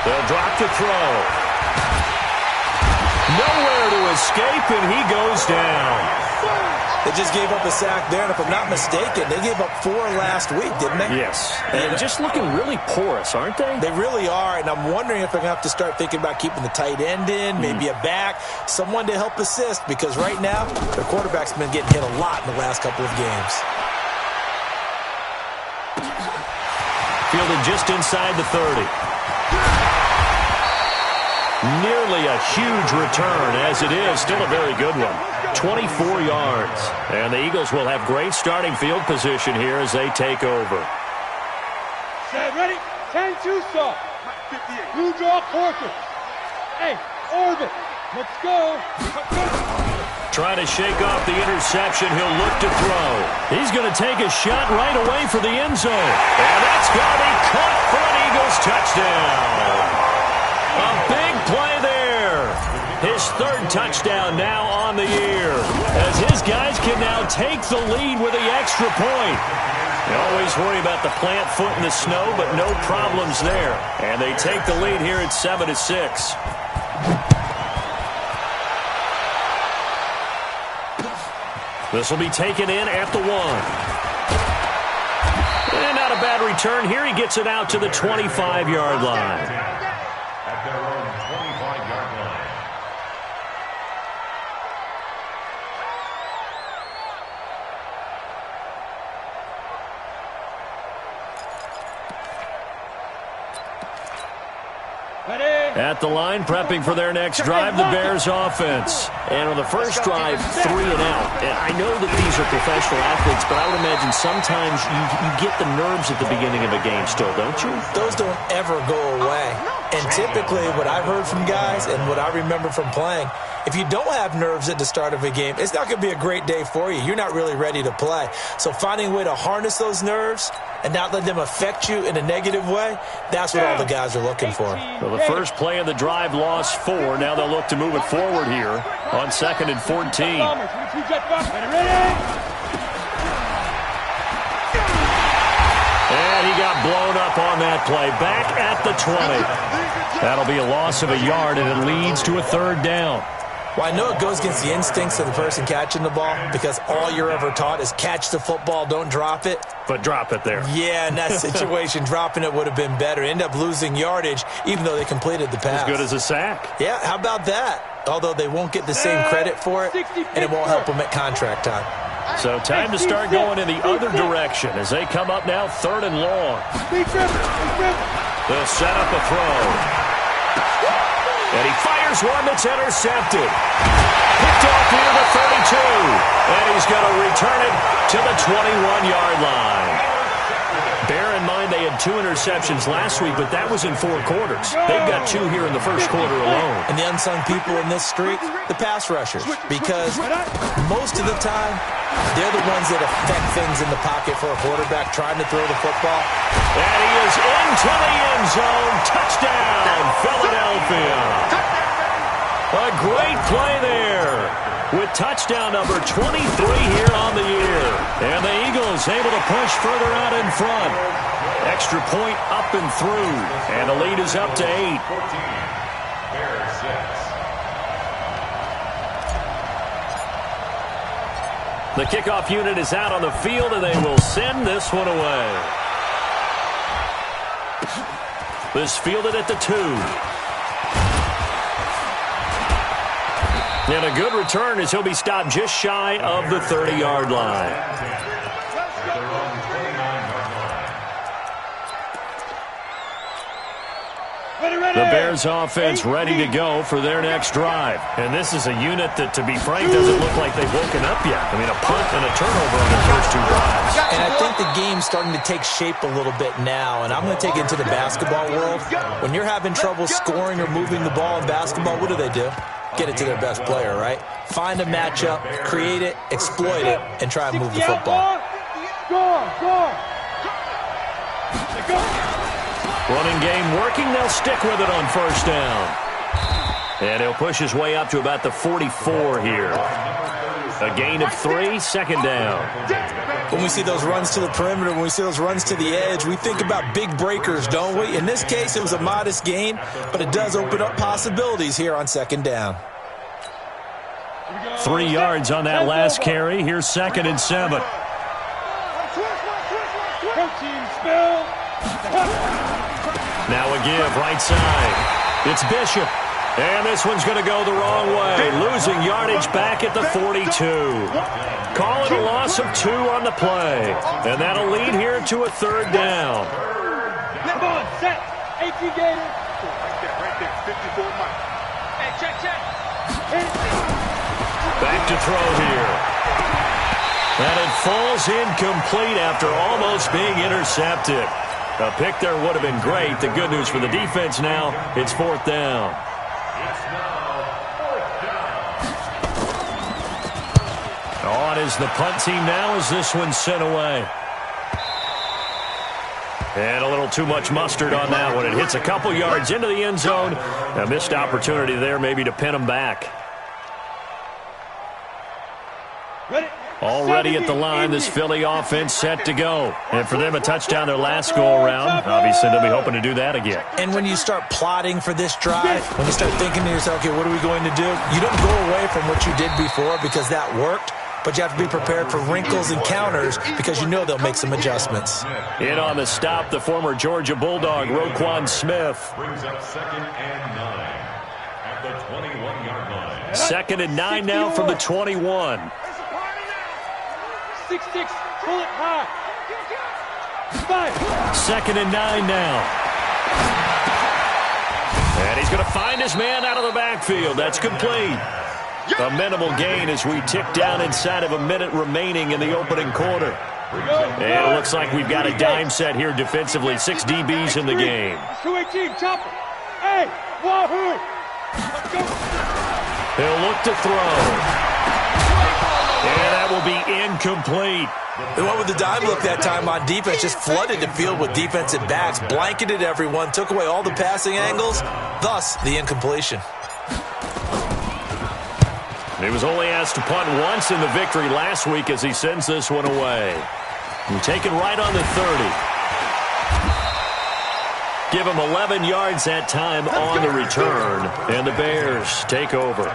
They'll drop to throw. Nowhere to escape, and he goes down. They just gave up a sack there, and if I'm not mistaken, they gave up 4 last week, didn't they? Yes. And just looking really porous, aren't they? They really are, and I'm wondering if they're going to have to start thinking about keeping the tight end in, maybe a back, someone to help assist, because right now, their quarterback's been getting hit a lot in the last couple of games. Fielded just inside the 30. Nearly a huge return, as it is. Still a very good one. 24 yards. And the Eagles will have great starting field position here as they take over. Set, ready? 10-2 stop. Blue draw quarter. Hey, orbit. Let's go. Trying to shake off the interception. He'll look to throw. He's going to take a shot right away for the end zone. And that's going to be caught for an Eagles touchdown. A big play there. His 3rd touchdown now on the year, as his guys can now take the lead with the extra point. You always worry about the plant foot in the snow, but no problems there. And they take the lead here at 7-6. This will be taken in at the 1. And not a bad return here. He gets it out to the 25-yard line. At the line, prepping for their next drive, the Bears offense. And on the first drive, 3 and out. And I know that these are professional athletes, but I would imagine sometimes you get the nerves at the beginning of a game still, don't you? Those don't ever go away. And typically, what I've heard from guys and what I remember from playing, if you don't have nerves at the start of a game, it's not going to be a great day for you. You're not really ready to play. So finding a way to harness those nerves and not let them affect you in a negative way, that's what all the guys are looking for. Well, the first play of the drive lost 4. Now they'll look to move it forward here on 2nd and 14. And he got blown up on that play. Back at the 20. That'll be a loss of a yard, and it leads to a 3rd down. Well, I know it goes against the instincts of the person catching the ball because all you're ever taught is catch the football, don't drop it. But drop it there. Yeah, in that situation, dropping it would have been better. End up losing yardage, even though they completed the pass. As good as a sack. Yeah, how about that? Although they won't get the same credit for it, and it won't help them at contract time. So time to start going in the other direction as they come up now 3rd and long. They'll set up a throw. And he fires one that's intercepted. Picked off near the 32. And he's going to return it to the 21-yard line. Bear in mind they had 2 interceptions last week, but that was in 4 quarters. They've got 2 here in the first quarter alone. And the unsung people in this streak, the pass rushers. Because most of the time, they're the ones that affect things in the pocket for a quarterback trying to throw the football. And he is into the end zone. Touchdown, Philadelphia. A great play there with touchdown number 23 here on the year. And the Eagles able to push further out in front. Extra point up and through. And the lead is up to 8. The kickoff unit is out on the field, and they will send this one away. This fielded at the 2. And a good return as he'll be stopped just shy of the 30-yard line. The Bears offense ready to go for their next drive. And this is a unit that, to be frank, doesn't look like they've woken up yet. I mean, a punt and a turnover on their first 2 drives. And I think the game's starting to take shape a little bit now. And I'm going to take it into the basketball world. When you're having trouble scoring or moving the ball in basketball, what do? Get it to their best player, right? Find a matchup, create it, exploit it, and try and move the football. Running game working. They'll stick with it on first down. And he'll push his way up to about the 44 here. A gain of 3, 2nd down. When we see those runs to the perimeter, when we see those runs to the edge, we think about big breakers, don't we? In this case, it was a modest gain, but it does open up possibilities here on second down. 3 yards on that last carry. Here's 2nd and 7. Now a give, right side. It's Bishop. And this one's going to go the wrong way. Losing yardage back at the 42. Call it a loss of 2 on the play. And that'll lead here to a 3rd down. Come on, set. 18 Gators. Right there, 54 Mike. Hey, check. Back to throw here. And it falls incomplete after almost being intercepted. A pick there would have been great. The good news for the defense now, it's 4th down. On is the punt team now as this one's sent away. And a little too much mustard on that one. It hits a couple yards into the end zone. A missed opportunity there maybe to pin them back. Already at the line, this Philly offense set to go. And for them, a touchdown their last go-around. Obviously, they'll be hoping to do that again. And when you start plotting for this drive, when you start thinking to yourself, okay, what are we going to do? You don't go away from what you did before because that worked, but you have to be prepared for wrinkles and counters because you know they'll make some adjustments. In on the stop, the former Georgia Bulldog, Roquan Smith. Brings up 2nd and 9 at the 21-yard line. 2nd and 9 now from the 21. 6-6, pull it high. 5. 2nd and 9 now. And he's going to find his man out of the backfield. That's complete. A minimal gain as we tick down inside of a minute remaining in the opening quarter. And it looks like we've got a dime set here defensively. 6 DBs in the game. 218, chopper. Hey, wahoo. Let's go. He'll look to throw. And that will be incomplete. They went with the dime look that time on defense, just flooded the field with defensive backs, blanketed everyone, took away all the passing angles, thus the incompletion. He was only asked to punt once in the victory last week as he sends this one away. And taken right on the 30. Give him 11 yards that time on the return. And the Bears take over.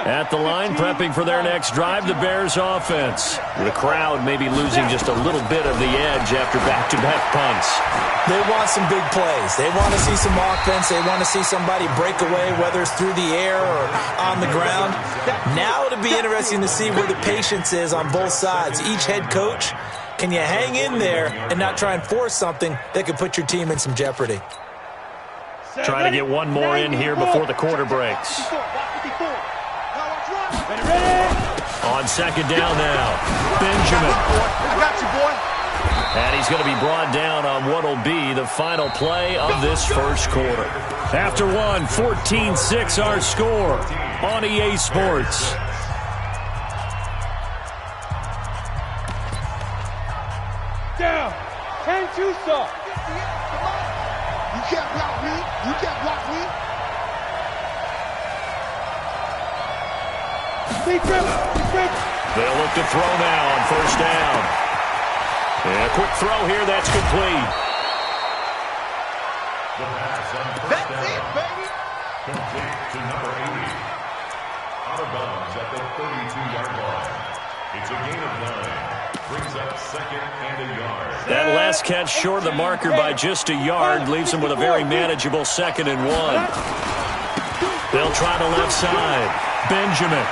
At the line, prepping for their next drive, the Bears offense. The crowd maybe losing just a little bit of the edge after back-to-back punts. They want some big plays. They want to see some offense. They want to see somebody break away, whether it's through the air or on the ground. Now it'll be interesting to see where the patience is on both sides. Each head coach, can you hang in there and not try and force something that could put your team in some jeopardy? Trying to get one more in here before the quarter breaks. On 2nd down now, Benjamin. I got you, boy. And he's going to be brought down on what will be the final play of this first quarter. After one, 14-6 our score on EA Sports. Down. 10-2 soft. You can't block me. You can't block me. They'll look to throw now on 1st down. And a quick throw here, that's complete. That's it, baby. Complete to number 80. Out of bounds at the 32-yard line. It's a gain of 9. Brings up 2nd and a yard. That last catch short of the marker by just a yard leaves him with a very manageable 2nd and 1. They'll try the left side. Benjamin.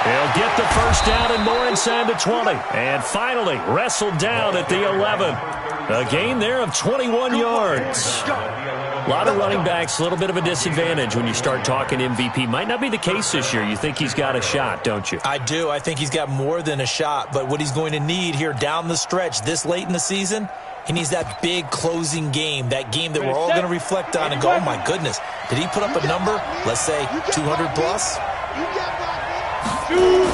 He'll get the first down and more inside the 20. And finally, wrestled down at the 11. A gain there of 21 yards. A lot of running backs, a little bit of a disadvantage when you start talking MVP. Might not be the case this year. You think he's got a shot, don't you? I do. I think he's got more than a shot. But what he's going to need here down the stretch this late in the season, he needs that big closing game, that game that we're all going to reflect on and go, oh, my goodness, did he put up a number, let's say 200 plus? They'll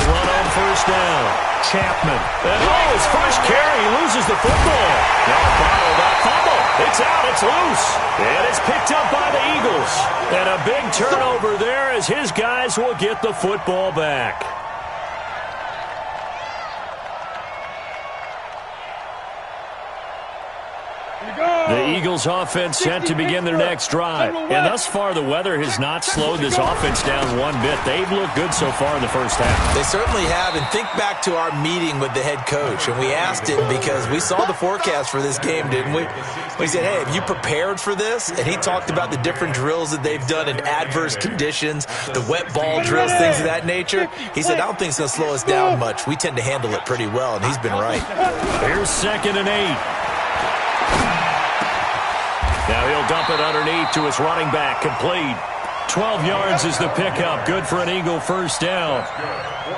run on 1st down. Chapman. And his first carry, he loses the football. Now bottled that fumble. It's out, it's loose, and it's picked up by the Eagles. And a big turnover there as his guys will get the football back. The Eagles offense set to begin their next drive. And thus far, the weather has not slowed this offense down one bit. They've looked good so far in the first half. They certainly have. And think back to our meeting with the head coach. And we asked him because we saw the forecast for this game, didn't we? We said, hey, have you prepared for this? And he talked about the different drills that they've done in adverse conditions, the wet ball drills, things of that nature. He said, I don't think it's going to slow us down much. We tend to handle it pretty well, and he's been right. Here's 2nd and 8. Now he'll dump it underneath to his running back, complete. 12 yards is the pickup, good for an Eagle first down.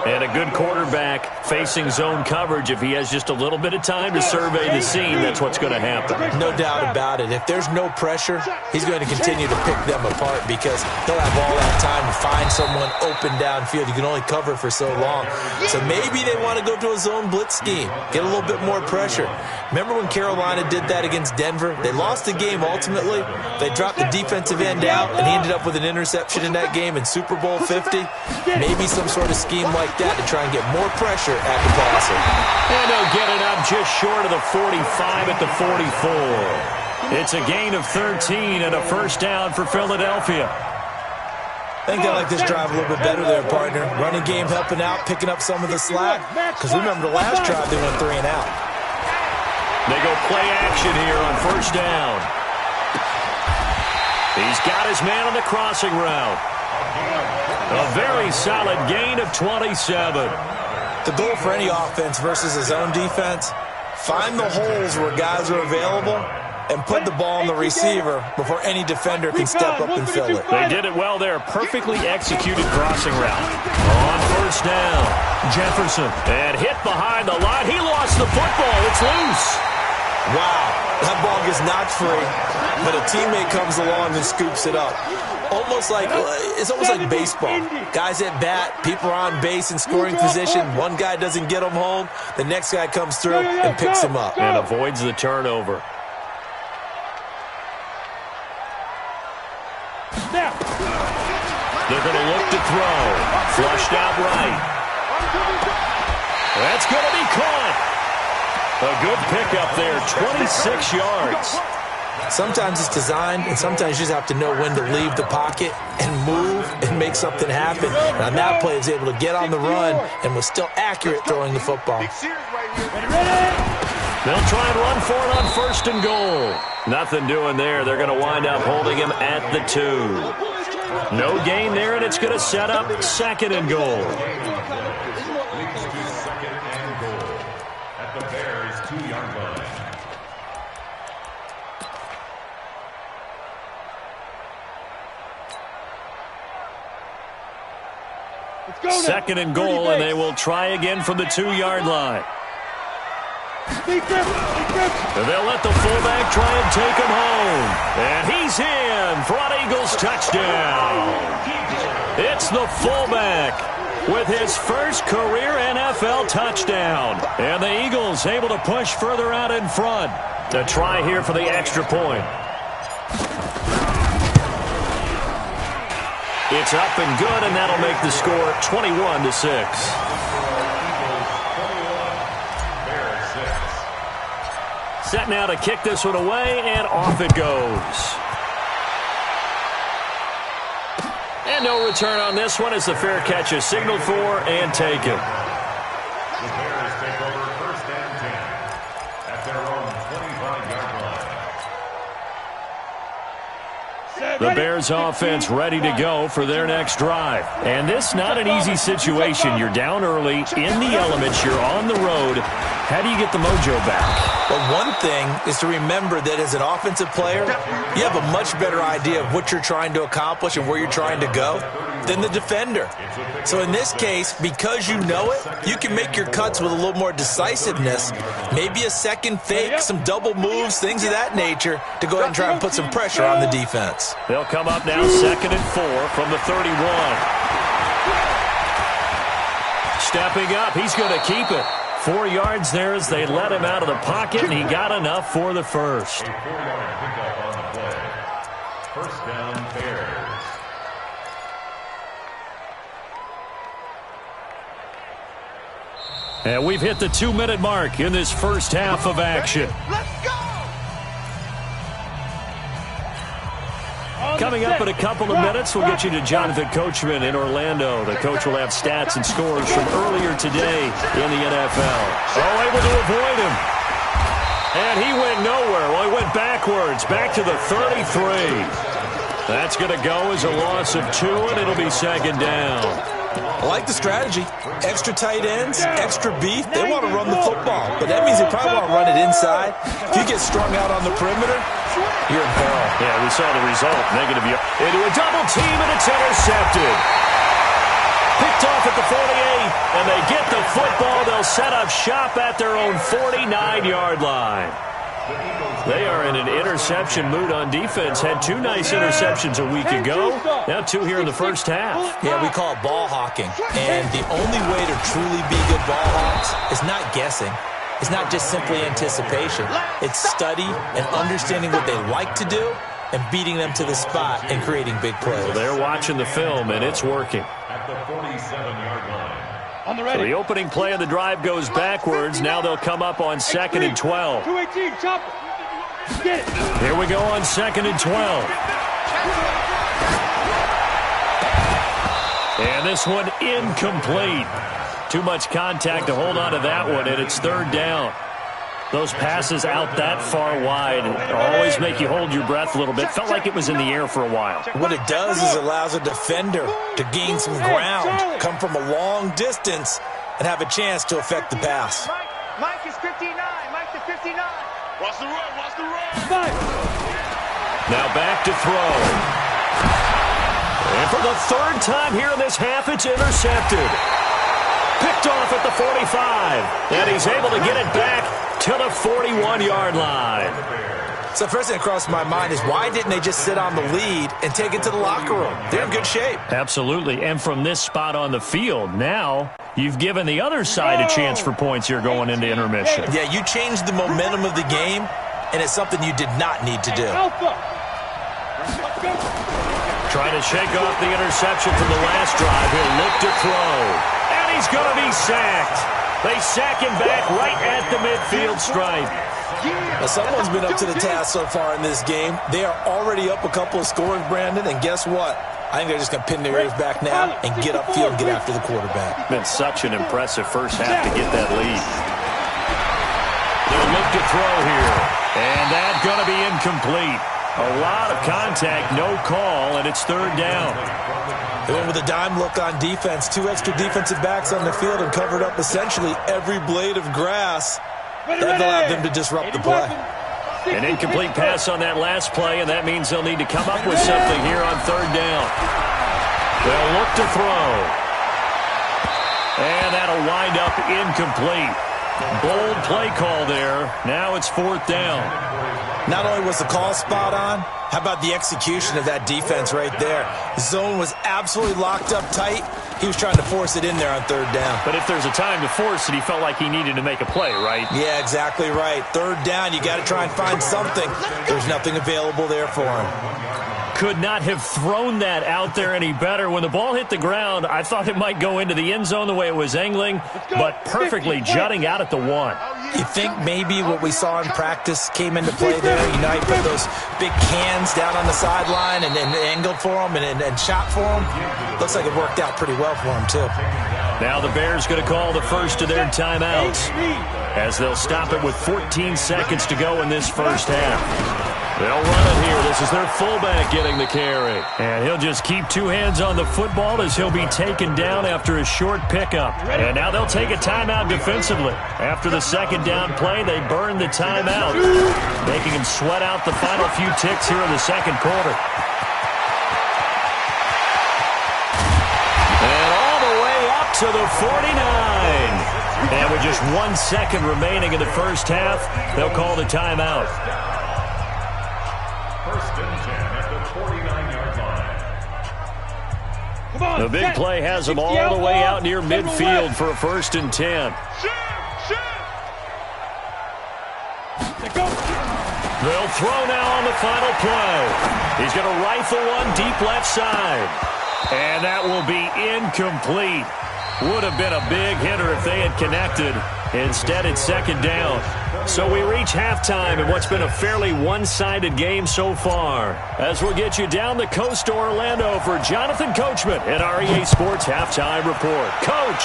And a good quarterback facing zone coverage. If he has just a little bit of time to survey the scene, that's what's going to happen. No doubt about it. If there's no pressure, he's going to continue to pick them apart because he'll have all that time to find someone open downfield. You can only cover for so long. So maybe they want to go to a zone blitz scheme, get a little bit more pressure. Remember when Carolina did that against Denver? They lost the game ultimately. They dropped the defensive end out, and he ended up with an interception in that game in Super Bowl 50. Maybe some sort of scheme like that to try and get more pressure at the passer. And they'll get it up just short of the 45 at the 44. It's a gain of 13 and a first down for Philadelphia. I think they like this drive a little bit better there, partner. Running game helping out, picking up some of the slack. Because remember, the last drive they went 3 and out. They go play action here on first down. He's got his man on the crossing route. A very solid gain of 27. The goal for any offense versus his own defense, find the holes where guys are available and put the ball on the receiver before any defender can step up and fill it. They did it well there. Perfectly executed crossing route. On first down, Jefferson. And hit behind the line. He lost the football. It's loose. Wow, that ball gets knocked free, but a teammate comes along and scoops it up. It's almost like baseball. Guys at bat, people are on base in scoring position. One guy doesn't get him home. The next guy comes through and picks him up. And avoids the turnover. They're going to look to throw. Flushed out right. That's going to be caught. A good pickup there, 26 yards. Sometimes it's designed, and sometimes you just have to know when to leave the pocket and move and make something happen. And on that play, he was able to get on the run and was still accurate throwing the football. They'll try and run for it on first and goal. Nothing doing there. They're going to wind up holding him at the 2. No gain there, and it's going to set up 2nd and goal. At the Bears' 2-yard line. Second and goal, and they will try again from the 2-yard line. They'll let the fullback try and take him home. And he's in for an Eagles touchdown. It's the fullback with his first career NFL touchdown. And the Eagles able to push further out in front. To try here for the extra point. It's up and good, and that'll make the score 21-6. Set now to kick this one away, and off it goes. And no return on this one as the fair catch is signaled for and taken. The Bears take over first and 10 at their own 25-yard line. The Bears offense ready to go for their next drive. And this not an easy situation. You're down early, in the elements, you're on the road. How do you get the mojo back? Well, one thing is to remember that as an offensive player, you have a much better idea of what you're trying to accomplish and where you're trying to go than the defender. So in this case, because you know it, you can make your cuts with a little more decisiveness, maybe a second fake, some double moves, things of that nature, to go ahead and try and put some pressure on the defense. They'll come up now 2nd and 4 from the 31. Stepping up, he's going to keep it. 4 yards there as they let him out of the pocket, and he got enough for the first. A 4-yard pickup on the play. First down, Bears. And we've hit the 2-minute mark in this first half of action. Let's go! Coming up in a couple of minutes, we'll get you to Jonathan Coachman in Orlando. The coach will have stats and scores from earlier today in the NFL. Oh, able to avoid him. And he went nowhere. Well, he went backwards, back to the 33. That's going to go as a loss of 2, and it'll be second down. I like the strategy. Extra tight ends, extra beef. They want to run the football, but that means they probably want to run it inside. If you get strung out on the perimeter, you're in peril. Yeah, we saw the result. Negative into a double team, and it's intercepted. Picked off at the 48, and they get the football. They'll set up shop at their own 49-yard line. They are in an interception mood on defense. Had 2 nice interceptions a week ago. Now 2 here in the first half. Yeah, we call it ball hawking. And the only way to truly be good ball hawks is not guessing. It's not just simply anticipation. It's study and understanding what they like to do and beating them to the spot and creating big plays. Well, they're watching the film, and it's working. At the 47-yard line. On the So ready. the opening play of the drive goes backwards. Now they'll come up on 2nd and 12. 218, chopper. Get it. Here we go on 2nd and 12. And this one incomplete. Too much contact to hold on to that one, and it's 3rd down. Those passes out that far wide always make you hold your breath a little bit. Felt like it was in the air for a while. What it does is allows a defender to gain some ground, come from a long distance, and have a chance to affect the pass. Mike is 59. Mike to 59. Watch the run. Watch the run. Five. Now back to throw. And for the 3rd time here in this half, it's intercepted. Picked off at the 45. And he's able to get it back to the 41-yard line. So first thing that crossed my mind is why didn't they just sit on the lead and take it to the locker room? They're in good shape. Absolutely. And from this spot on the field, now you've given the other side a chance for points here going into intermission. Yeah, you changed the momentum of the game, and it's something you did not need to do. Alpha. Trying to shake off the interception from the last drive. He'll look to throw. And he's going to be sacked. They sack him back right at the midfield stripe. Now, someone's been up to the task so far in this game. They are already up a couple of scores, Brandon, and guess what? I think they're just going to pin their ears back now and get upfield and get after the quarterback. Been such an impressive first half to get that lead. They'll look to throw here. And that's going to be incomplete. A lot of contact, no call, and it's 3rd down. They went with a dime look on defense. 2 extra defensive backs on the field and covered up essentially every blade of grass. That allowed them to disrupt the play. An incomplete pass on that last play, and that means they'll need to come up with something here on 3rd down. They'll look to throw. And that'll wind up incomplete. Bold play call there. Now it's 4th down. Not only was the call spot on, how about the execution of that defense right there? The zone was absolutely locked up tight. He was trying to force it in there on 3rd down. But if there's a time to force it, he felt like he needed to make a play, right? Yeah, exactly right. 3rd down, you got to try and find something. There's nothing available there for him. Could not have thrown that out there any better. When the ball hit the ground, I thought it might go into the end zone the way it was angling, but perfectly jutting out at the 1. You think maybe what we saw in practice came into play there? You know, he put those big cans down on the sideline and angled for him and shot for him. Looks like it worked out pretty well for him, too. Now the Bears going to call the first of their timeouts as they'll stop it with 14 seconds to go in this first half. They'll run it here. This is their fullback getting the carry. And he'll just keep 2 hands on the football as he'll be taken down after a short pickup. And now they'll take a timeout defensively. After the 2nd down play, they burn the timeout, making him sweat out the final few ticks here in the 2nd quarter. And all the way up to the 49. And with just 1 second remaining in the first half, they'll call the timeout. 1st and 10 at the 49-yard line. The big play has them all the way out near midfield for a 1st and 10. They'll throw now on the final play. He's going to rifle one deep left side. And that will be incomplete. Would have been a big hitter if they had connected. Instead, it's second down. So we reach halftime in what's been a fairly one-sided game so far. As we'll get you down the coast to Orlando for Jonathan Coachman at our EA Sports Halftime Report. Coach,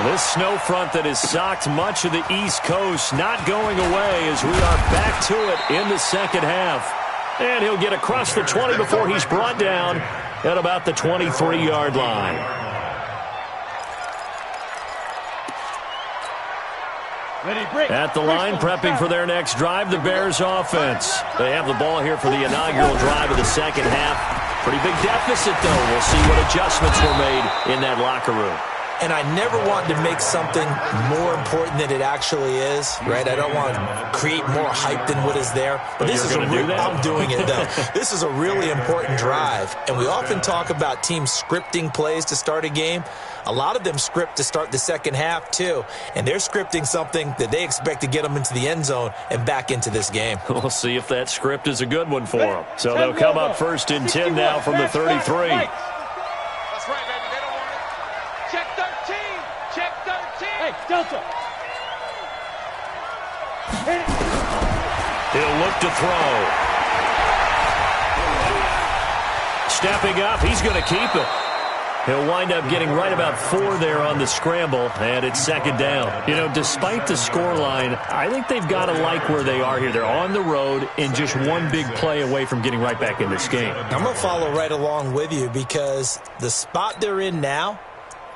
this snow front that has socked much of the East Coast not going away as we are back to it in the second half. And he'll get across the 20 before he's brought down at about the 23-yard line. At the line, prepping for their next drive, the Bears offense. They have the ball here for the inaugural drive of the second half. Pretty big deficit, though. We'll see what adjustments were made in that locker room. And I never want to make something more important than it actually is, right? I don't want to create more hype than what is there. But this is I'm doing it, though. This is a really important drive. And we often talk about teams scripting plays to start a game. A lot of them script to start the second half, too. And they're scripting something that they expect to get them into the end zone and back into this game. We'll see if that script is a good one for them. So they'll come up first and 10 now from the 33. That's right, baby. They don't want it. Check 13. Check 13. Hey, Delta. He'll look to throw. Stepping up, he's going to keep it. He'll wind up getting right about 4 there on the scramble, and it's second down. You know, despite the scoreline, I think they've got to like where they are here. They're on the road and just one big play away from getting right back in this game. I'm going to follow right along with you because the spot they're in now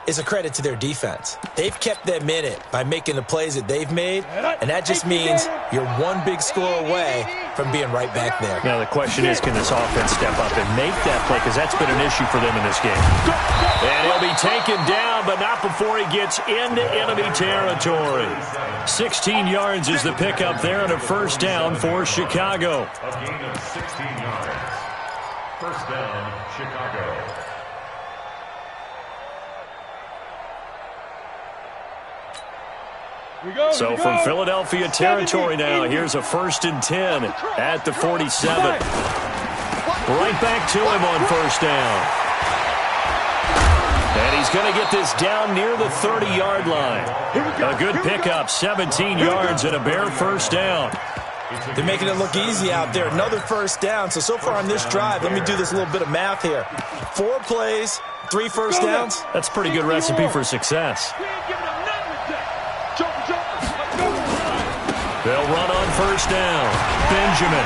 is a credit to their defense. They've kept them in it by making the plays that they've made, and that just means you're one big score away from being right back there. Now, the question is, can this offense step up and make that play? Because that's been an issue for them in this game. And he'll be taken down, but not before he gets into enemy territory. 16 yards is the pickup there and a first down for Chicago. A gain of 16 yards. First down, Chicago. So from Philadelphia territory now, here's a first and 10 at the 47. Right back to him on first down. And he's going to get this down near the 30-yard line. A good pickup, 17 yards and a bare first down. They're making it look easy out there. Another first down. So far on this drive, let me do this little bit of math here. 4 plays, 3 first downs. That's a pretty good recipe for success. They'll run on first down. Benjamin.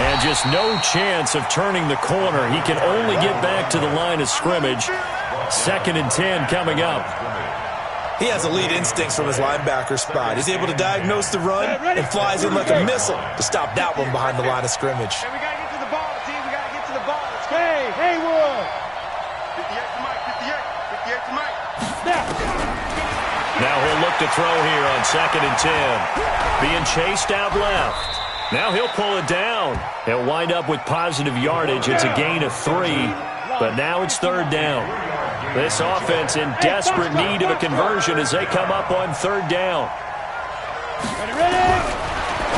And just no chance of turning the corner. He can only get back to the line of scrimmage. Second and 10 coming up. He has elite instincts from his linebacker spot. He's able to diagnose the run and flies in like a missile to stop that one behind the line of scrimmage. Hey, we got to get to the ball, team. We got to get to the ball. Let's go. Hey, Haywood. 58 to Mike. 58 to Mike. Now he'll look to throw here on second and 10. Being chased out left. Now he'll pull it down. He'll wind up with positive yardage. It's a gain of 3, but now it's third down. This offense in desperate need of a conversion as they come up on third down.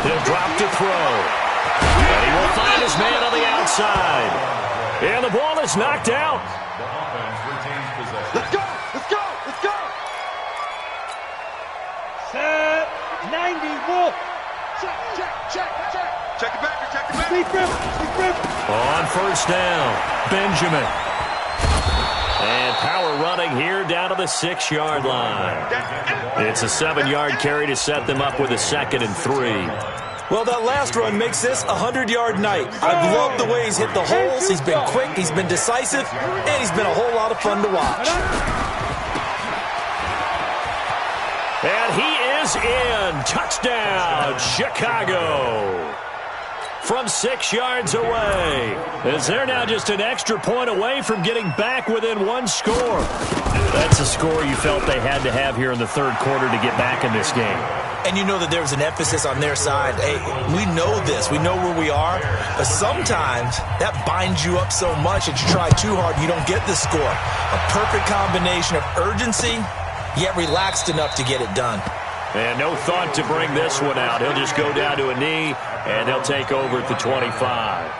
He'll drop to throw. And he will find his man on the outside. And the ball is knocked out. The offense retains possession. Let's go. Let's go. Let's go. Set. 90, Wolf. Check. Check it back. Check it back. On first down, Benjamin. And power running here down to the 6-yard line. It's a 7-yard carry to set them up with a second and 3. Well, that last run makes this a 100-yard night. I've loved the way he's hit the holes. He's been quick, he's been decisive, and he's been a whole lot of fun to watch. And he is in. Touchdown, Chicago. From 6 yards away. As they're now just an extra point away from getting back within 1 score. That's a score you felt they had to have here in the third quarter to get back in this game. And you know that there was an emphasis on their side. Hey, we know this. We know where we are. But sometimes that binds you up so much that you try too hard and you don't get the score. A perfect combination of urgency, yet relaxed enough to get it done. And no thought to bring this one out. He'll just go down to a knee And they'll take over at the 25.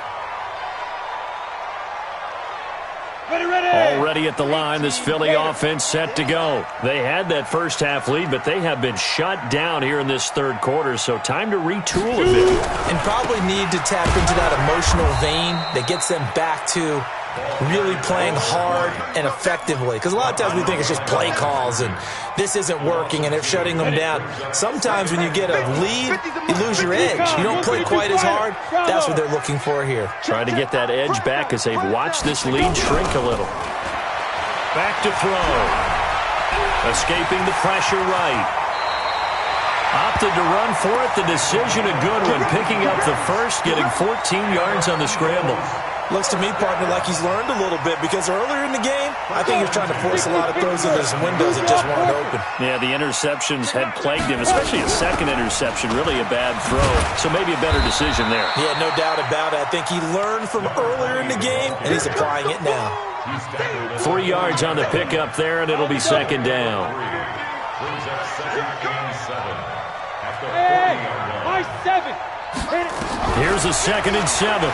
Already at the line, this Philly offense set to go. They had that first half lead, but they have been shut down here in this third quarter, so time to retool a bit. And probably need to tap into that emotional vein that gets them back to really playing hard and effectively. Because a lot of times we think it's just play calls and this isn't working and they're shutting them down. Sometimes when you get a lead, you lose your edge. You don't play quite as hard. That's what they're looking for here. Trying to get that edge back as they've watched this lead shrink a little. Back to throw. Escaping the pressure right. Opted to run for it. The decision a good one. Picking up the first, getting 14 yards on the scramble. Looks to me, partner, like he's learned a little bit because earlier in the game, I think he was trying to force a lot of throws into some windows that just weren't open. Yeah, the interceptions had plagued him, especially a second interception, really a bad throw. So maybe a better decision there. Yeah, no doubt about it. I think he learned from earlier in the game, and he's applying it now. 3 yards on the pickup there, and it'll be second down. Here's a 2nd and 7.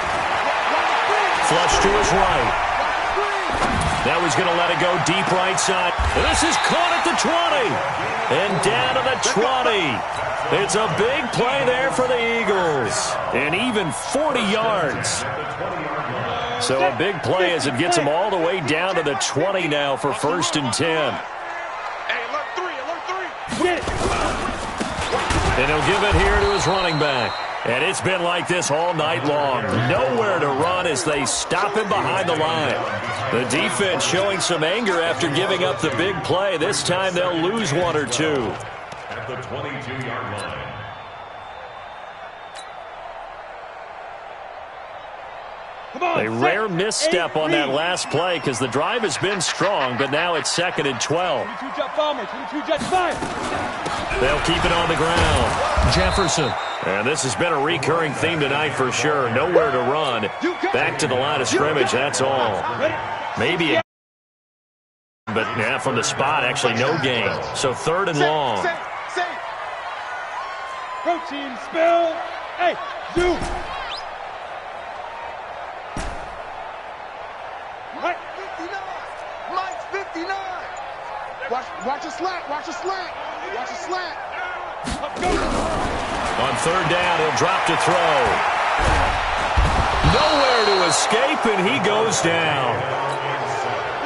Flush to his right. Now he's going to let it go deep right side. This is caught at the 20. And down to the 20. It's a big play there for the Eagles. And even 40 yards. So a big play as it gets him all the way down to the 20 now for 1st and 10. Hey, alert 3, alert 3. And he'll give it here to his running back. And it's been like this all night long. Nowhere to run as they stop him behind the line. The defense showing some anger after giving up the big play. This time they'll lose 1 or 2. At the 22-yard line. A rare misstep on that last play because the drive has been strong, but now it's 2nd and 12. They'll keep it on the ground. Jefferson. And this has been a recurring theme tonight for sure. Nowhere to run. Back to the line of scrimmage, that's all. Maybe a but yeah, from the spot, actually no gain. So 3rd and long. Protein spill. Hey, zoom. Mike 59. Mike's 59. Watch a slant. Watch a slant. Watch a slant. On 3rd down, he'll drop to throw. Nowhere to escape, and he goes down.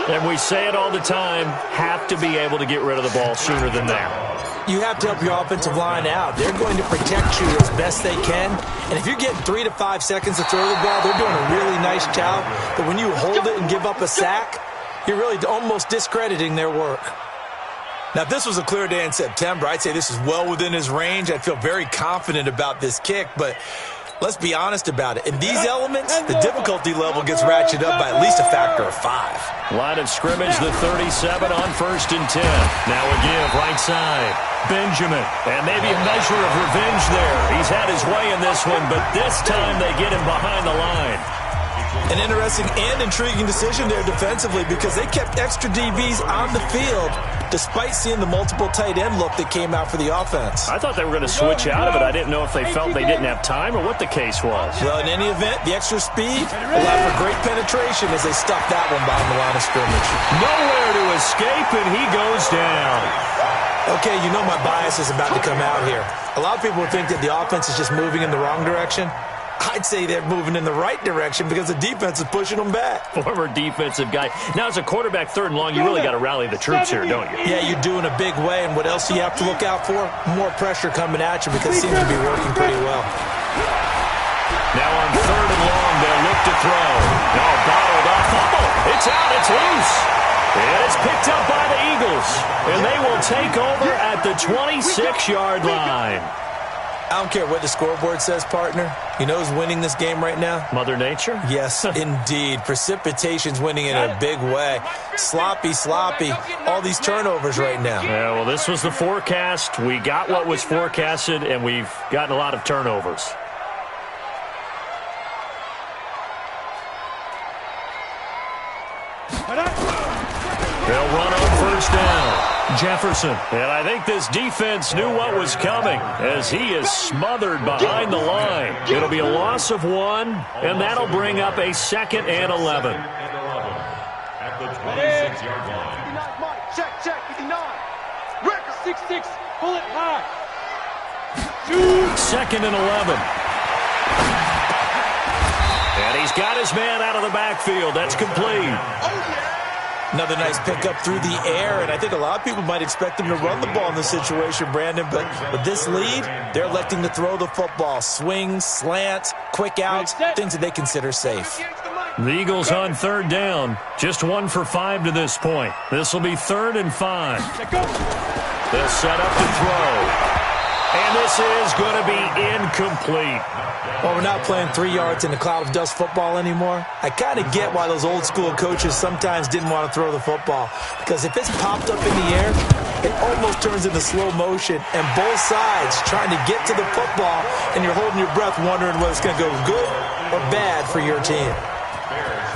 And we say it all the time, have to be able to get rid of the ball sooner than that. You have to help your offensive line out. They're going to protect you as best they can. And if you're getting 3 to 5 seconds to throw the ball, they're doing a really nice job. But when you hold it and give up a sack, you're really almost discrediting their work. Now, if this was a clear day in September, I'd say this is well within his range. I'd feel very confident about this kick, but let's be honest about it. In these elements, the difficulty level gets ratcheted up by at least a factor of 5. Line of scrimmage, the 37 on 1st and 10. Now a give, right side. Benjamin, and maybe a measure of revenge there. He's had his way in this one, but this time they get him behind the line. An interesting and intriguing decision there defensively because they kept extra DBs on the field despite seeing the multiple tight end look that came out for the offense. I thought they were going to switch out of it. I didn't know if they felt they didn't have time or what the case was. Well, in any event, the extra speed allowed for great penetration as they stuffed that one behind the line of scrimmage. Nowhere to escape, and he goes down. Okay, you know my bias is about to come out here. A lot of people think that the offense is just moving in the wrong direction. I'd say they're moving in the right direction because the defense is pushing them back. Former defensive guy. Now, as a quarterback, 3rd and long, you really got to rally the troops here, don't you? Yeah, you do in a big way. And what else do you have to look out for? More pressure coming at you because it seems to be working pretty well. Now on 3rd and long, they'll look to throw. No, bottled up. Fumble. It's out. It's loose. And it's picked up by the Eagles. And they will take over at the 26-yard line. I don't care what the scoreboard says, partner. You know who's winning this game right now? Mother Nature? Yes, indeed. Precipitation's winning in a big way. Sloppy. All these turnovers right now. Yeah, well, this was the forecast. We got what was forecasted, and we've gotten a lot of turnovers. They'll run on 1st down. Jefferson. And I think this defense knew what was coming as he is smothered behind the line. It'll be a loss of 1, and that'll bring up a 2nd and 11. At the 26-yard line. 59, Mike. Check, 59. Record. 6-6, pull it high. Shoot. 2nd and 11. And he's got his man out of the backfield. That's complete. Another nice pickup through the air, and I think a lot of people might expect him to run the ball in this situation, Brandon, but with this lead, they're electing to throw the football. Swings, slants, quick outs, things that they consider safe. The Eagles on 3rd down. Just 1 for 5 to this point. This will be 3rd and 5. They'll set up to throw. And this is going to be incomplete. Well, we're not playing 3 yards in a cloud of dust football anymore. I kind of get why those old school coaches sometimes didn't want to throw the football. Because if it's popped up in the air, it almost turns into slow motion. And both sides trying to get to the football, and you're holding your breath wondering whether it's going to go good or bad for your team.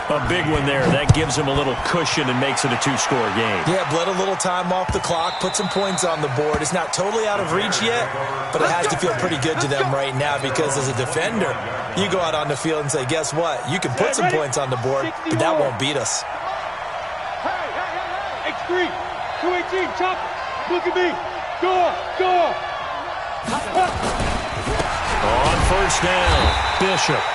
A big one there. That gives him a little cushion and makes it a 2-score game. Yeah, bled a little time off the clock, put some points on the board. It's not totally out of reach yet, but it has to feel pretty good to them right now because as a defender, you go out on the field and say, guess what? You can put some points on the board, but that won't beat us. Hey, X3, 218, chop it. Look at me. Go. On 1st down, Bishop.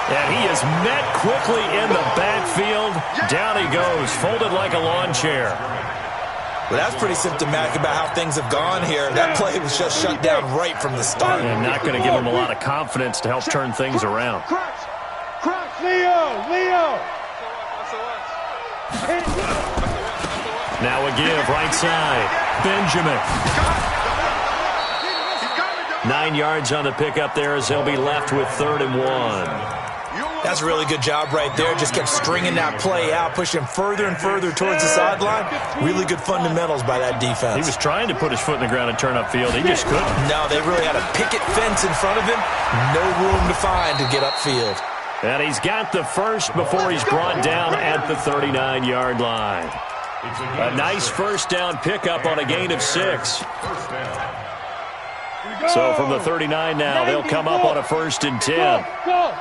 And he is met quickly in the backfield. Down he goes, folded like a lawn chair. Well, that's pretty symptomatic about how things have gone here. That play was just shut down right from the start. And not going to give him a lot of confidence to help turn things around. Crunch, Leo. Now a give, right side. Benjamin. 9 yards on the pickup there as they'll be left with 3rd and 1. That's a really good job right there. Just kept stringing that play out, pushing further and further towards the sideline. Really good fundamentals by that defense. He was trying to put his foot in the ground and turn upfield. He just couldn't. No, they really had a picket fence in front of him. No room to find to get upfield. And he's got the first before he's brought down at the 39-yard line. A nice 1st down pickup on a gain of 6. So from the 39 now, they'll come up on a 1st and 10. Go.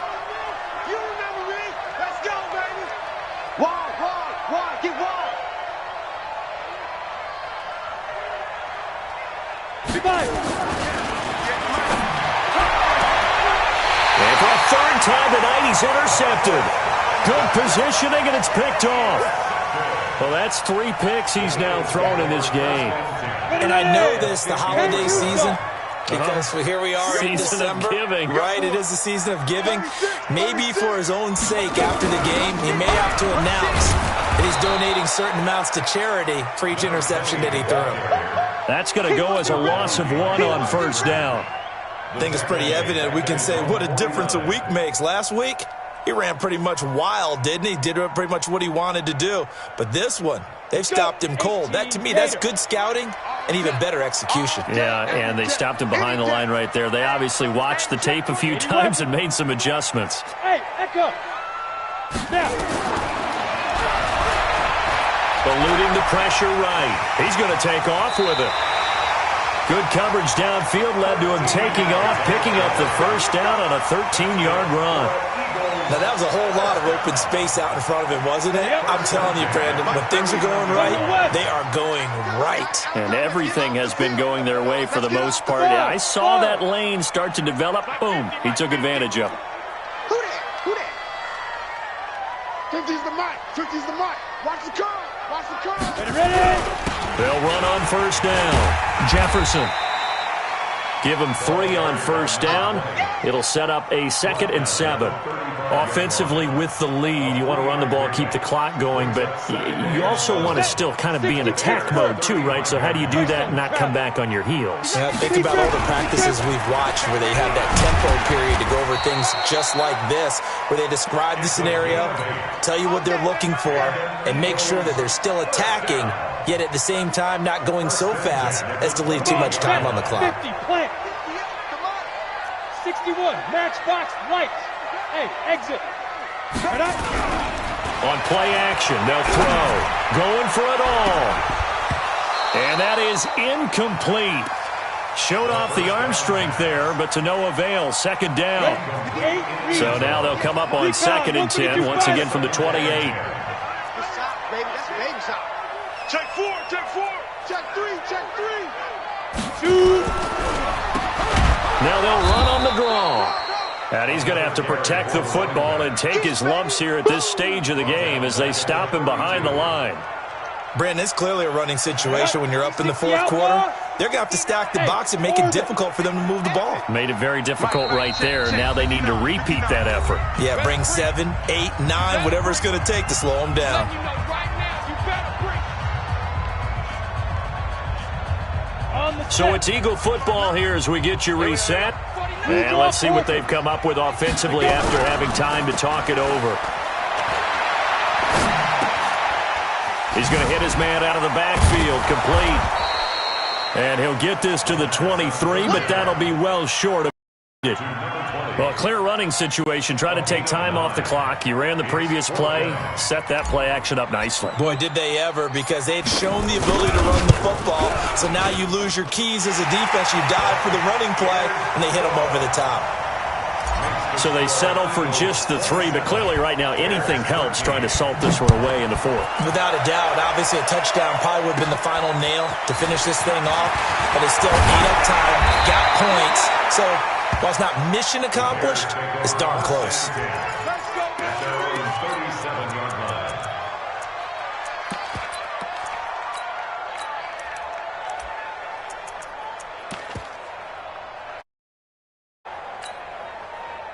You remember me? Let's go, baby. Wide. Get wide. Goodbye. And for a 3rd time tonight, he's intercepted. Good positioning, and it's picked off. Well, that's 3 picks he's now thrown in this game. And I know this, the holiday season, because here we are in December. Of giving. Right, it is the season of giving. Maybe for his own sake after the game, he may have to announce that he's donating certain amounts to charity for each interception that he threw. That's going to go as a loss of 1 on 1st down. I think it's pretty evident. We can say what a difference a week makes. Last week, he ran pretty much wild, didn't he? Did pretty much what he wanted to do. But this one, they've stopped him cold. That, to me, that's good scouting and even better execution. Yeah, and they stopped him behind the line right there. They obviously watched the tape a few times and made some adjustments. Hey, Echo. Now. Eluding the pressure right. He's going to take off with it. Good coverage downfield led to him taking off, picking up the 1st down on a 13-yard run. Now, that was a whole lot of open space out in front of him, wasn't it? I'm telling you, Brandon, when things are going right, they are going right. And everything has been going their way for the most part. I saw that lane start to develop. Boom. He took advantage of it. Who that? 50's the mic. Watch the curve. Ready? They'll run on 1st down. Jefferson. Give him 3 on 1st down. It'll set up a 2nd and 7. Offensively with the lead, you want to run the ball, keep the clock going, but you also want to still kind of be in attack mode too, right? So how do you do that and not come back on your heels? Yeah, think about all the practices we've watched where they have that tempo period to go over things just like this, where they describe the scenario, tell you what they're looking for, and make sure that they're still attacking, yet at the same time not going so fast as to leave too much time on the clock. 50, plant. 61, matchbox, lights. Hey, exit. Right up. On play action, they'll throw. Going for it all. And that is incomplete. Showed off the arm strength there, but to no avail. Second down. So now they'll come up on 2nd and 10, once again from the 28. Check 4, check 4. Check 3, check 3. 2. Now they'll run on the draw. And he's going to have to protect the football and take his lumps here at this stage of the game as they stop him behind the line. Brandon, it's clearly a running situation when you're up in the 4th quarter. They're going to have to stack the box and make it difficult for them to move the ball. Made it very difficult right there. Now they need to repeat that effort. Yeah, bring 7, 8, 9, whatever it's going to take to slow them down. So it's Eagle football here as we get you reset. And let's see what they've come up with offensively after having time to talk it over. He's going to hit his man out of the backfield, complete. And he'll get this to the 23, but that'll be well short of it. Well, clear running situation. Try to take time off the clock. You ran the previous play, set that play action up nicely. Boy, did they ever, because they had shown the ability to run the football. So now you lose your keys as a defense. You dive for the running play, and they hit them over the top. So they settle for just the 3, but clearly right now anything helps trying to salt this one away in the 4th. Without a doubt, obviously a touchdown probably would have been the final nail to finish this thing off, but it's still ate up time, got points. So while it's not mission accomplished, it's darn close.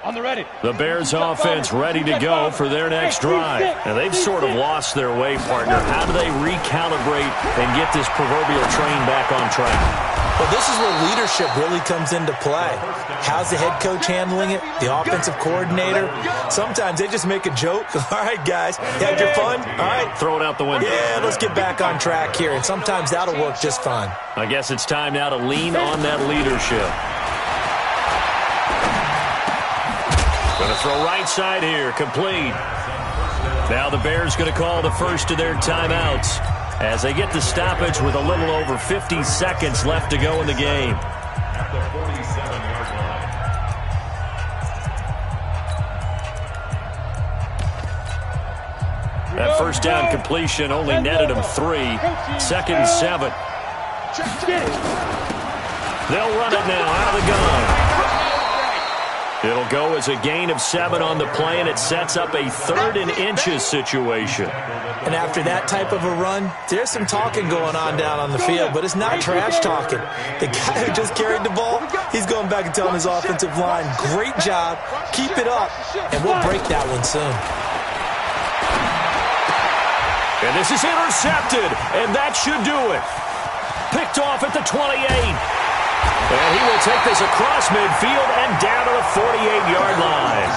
On the ready. The Bears offense ready to go for their next drive. And they've sort of lost their way, partner. How do they recalibrate and get this proverbial train back on track? Well, this is where leadership really comes into play. How's the head coach handling it? The offensive coordinator? Sometimes they just make a joke. All right, guys, you had your fun? All right. Throw it out the window. Yeah, let's get back on track here. And sometimes that'll work just fine. I guess it's time now to lean on that leadership. Going to throw right side here, complete. Now the Bears going to call the first of their timeouts as they get the stoppage with a little over 50 seconds left to go in the game. At the 47-yard line. That first down completion only netted him 3. 2nd and 7. They'll run it now out of the gun. It'll go as a gain of 7 on the play, and it sets up a 3rd and inches situation. And after that type of a run, there's some talking going on down on the field, but it's not trash talking. The guy who just carried the ball, he's going back and telling his offensive line, great job, keep it up, and we'll break that one soon. And this is intercepted, and that should do it. Picked off at the 28. And he will take this across midfield and down to the 48-yard line.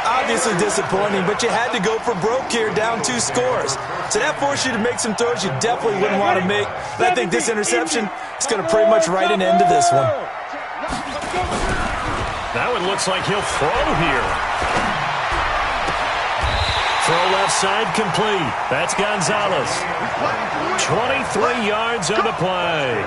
Obviously disappointing, but you had to go for broke here, down 2 scores. So that forced you to make some throws you definitely wouldn't want to make. And I think this interception is going to pretty much write an end to this one. That one looks like he'll throw here. Throw left side complete. That's Gonzalez. 23 yards on the play.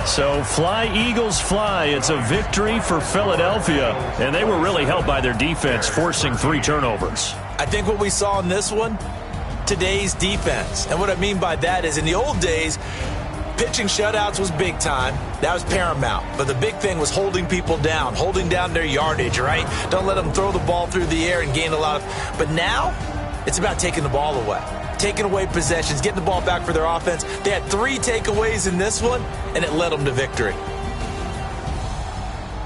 So fly, Eagles, fly. It's a victory for Philadelphia, and they were really helped by their defense, forcing 3 turnovers. I think what we saw in this one, today's defense. And what I mean by that is in the old days, pitching shutouts was big time. That was paramount. But the big thing was holding people down, holding down their yardage, right? Don't let them throw the ball through the air and gain a lot of... But now, it's about taking the ball away. Taking away possessions, getting the ball back for their offense. They had 3 takeaways in this one, and it led them to victory.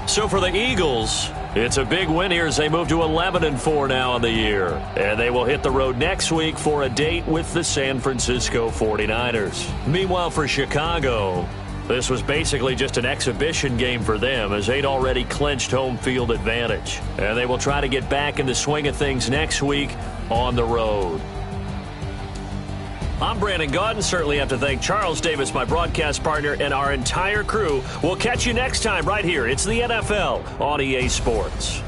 So for the Eagles, it's a big win here as they move to 11-4 now on the year. And they will hit the road next week for a date with the San Francisco 49ers. Meanwhile, for Chicago, this was basically just an exhibition game for them as they'd already clinched home field advantage. And they will try to get back in the swing of things next week on the road. I'm Brandon Gaudin. Certainly have to thank Charles Davis, my broadcast partner, and our entire crew. We'll catch you next time right here. It's the NFL on EA Sports.